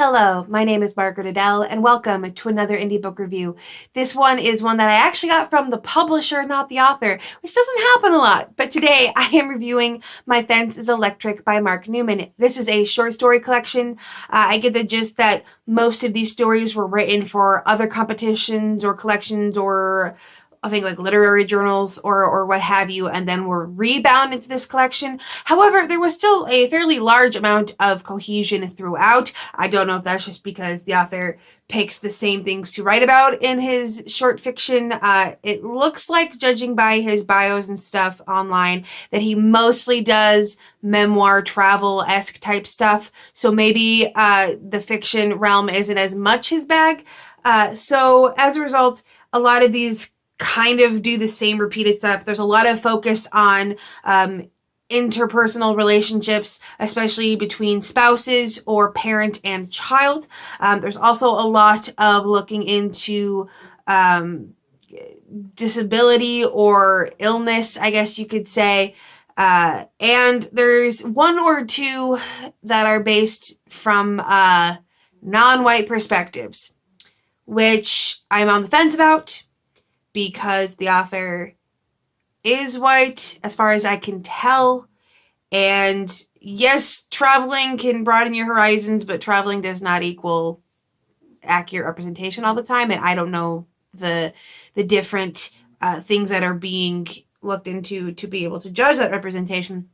Hello, my name is Margaret Adele, and welcome to another indie book review. This one is one that I actually got from the publisher, not the author, which doesn't happen a lot. But today I am reviewing My Fence is Electric by Mark Newman. This is a short story collection. I get the gist that most of these stories were written for other competitions or collections or I think like literary journals or what have you, and then were rebound into this collection. However, there was still a fairly large amount of cohesion throughout. I don't know if that's just because the author picks the same things to write about in his short fiction. It looks like, judging by his bios and stuff online, that he mostly does memoir travel-esque type stuff. So maybe the fiction realm isn't as much his bag. So as a result, a lot of these kind of do the same repeated stuff. There's a lot of focus on interpersonal relationships, especially between spouses or parent and child. There's also a lot of looking into disability or illness, I guess you could say. And there's one or two that are based from non-white perspectives, which I'm on the fence about, because the author is white, as far as I can tell. And yes, traveling can broaden your horizons, but traveling does not equal accurate representation all the time. And I don't know the different things that are being looked into to be able to judge that representation.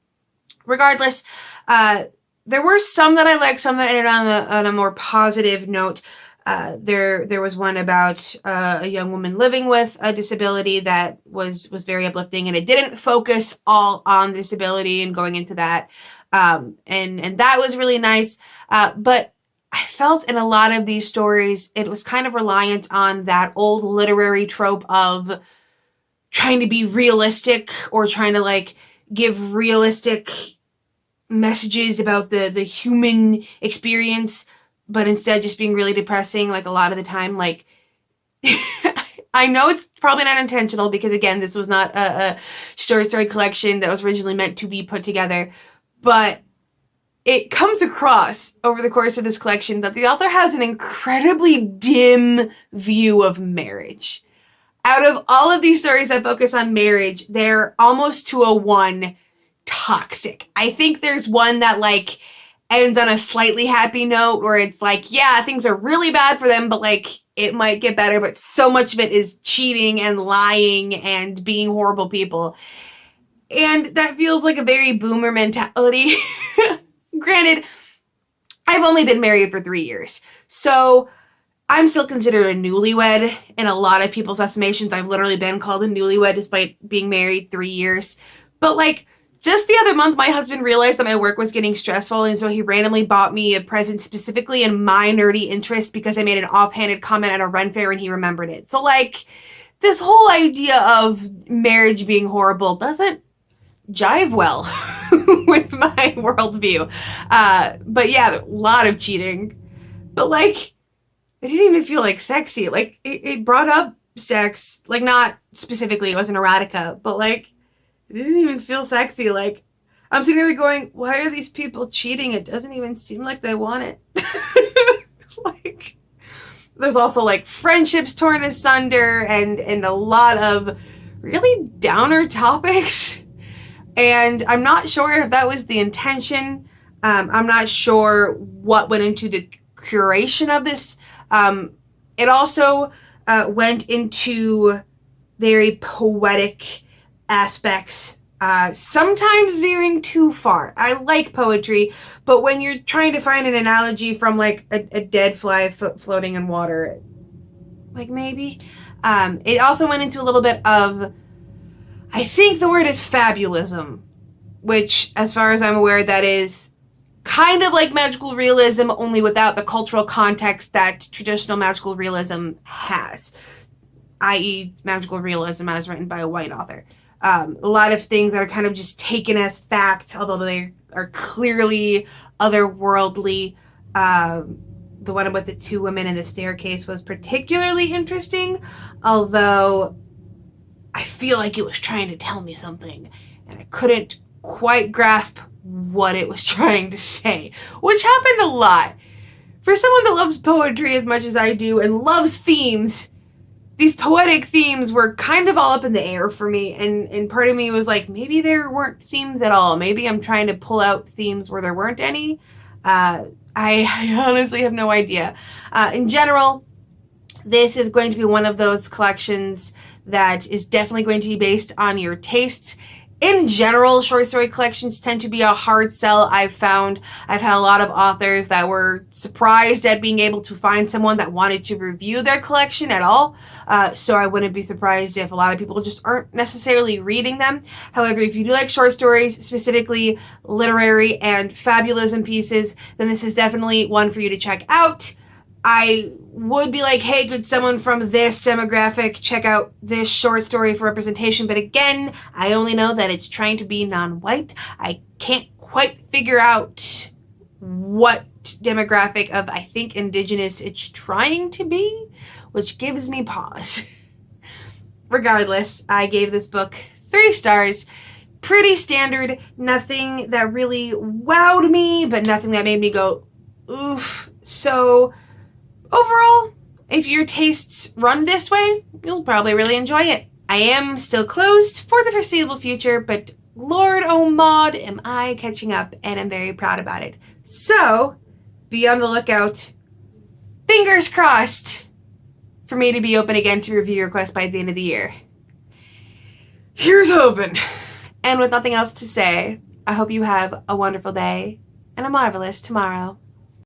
Regardless, there were some that I liked, some that ended on a more positive note. There was one about a young woman living with a disability that was very uplifting, and it didn't focus all on disability and going into that. And that was really nice. But I felt in a lot of these stories, it was kind of reliant on that old literary trope of trying to be realistic or trying to like give realistic messages about the human experience, but instead just being really depressing, like a lot of the time. Like, I know it's probably not intentional, because again, this was not a short story collection that was originally meant to be put together, but it comes across over the course of this collection that the author has an incredibly dim view of marriage. Out of all of these stories that focus on marriage, they're almost to a one toxic. I think there's one that like ends on a slightly happy note where it's like, yeah, things are really bad for them, but like it might get better, but so much of it is cheating and lying and being horrible people. And that feels like a very boomer mentality. Granted, I've only been married for 3 years, so I'm still considered a newlywed in a lot of people's estimations. I've literally been called a newlywed despite being married 3 years. But like, just the other month, my husband realized that my work was getting stressful, and so he randomly bought me a present specifically in my nerdy interest because I made an offhanded comment at a Ren fair and he remembered it. So like, this whole idea of marriage being horrible doesn't jive well with my worldview. But yeah, a lot of cheating. But like, it didn't even feel like sexy. Like, it brought up sex. Like, not specifically, it wasn't erotica, but like, it didn't even feel sexy. Like, I'm sitting there going, why are these people cheating? It doesn't even seem like they want it. Like, there's also like friendships torn asunder and a lot of really downer topics. And I'm not sure if that was the intention. I'm not sure what went into the curation of this. It also went into very poetic aspects, sometimes veering too far. I like poetry, but when you're trying to find an analogy from like a dead fly floating in water, like maybe. It also went into a little bit of, I think the word is fabulism, which, as far as I'm aware, that is kind of like magical realism, only without the cultural context that traditional magical realism has, i.e. magical realism as written by a white author. A lot of things that are kind of just taken as fact, although they are clearly otherworldly. The one about the two women in the staircase was particularly interesting, although I feel like it was trying to tell me something, and I couldn't quite grasp what it was trying to say, which happened a lot. For someone that loves poetry as much as I do and loves themes, these poetic themes were kind of all up in the air for me, and part of me was like, maybe there weren't themes at all. Maybe I'm trying to pull out themes where there weren't any. I honestly have no idea. In general, this is going to be one of those collections that is definitely going to be based on your tastes. In general, short story collections tend to be a hard sell. I've had a lot of authors that were surprised at being able to find someone that wanted to review their collection at all. So I wouldn't be surprised if a lot of people just aren't necessarily reading them. However, if you do like short stories, specifically literary and fabulism pieces, then this is definitely one for you to check out. I would be like, hey, could someone from this demographic check out this short story for representation? But again, I only know that it's trying to be non-white. I can't quite figure out what demographic of, I think, Indigenous it's trying to be, which gives me pause. Regardless, I gave this book 3 stars. Pretty standard. Nothing that really wowed me, but nothing that made me go, oof. So overall, if your tastes run this way, you'll probably really enjoy it. I am still closed for the foreseeable future, but Lord oh Maud, am I catching up, and I'm very proud about it. So, be on the lookout. Fingers crossed for me to be open again to review requests by the end of the year. Here's hoping. And with nothing else to say, I hope you have a wonderful day and a marvelous tomorrow.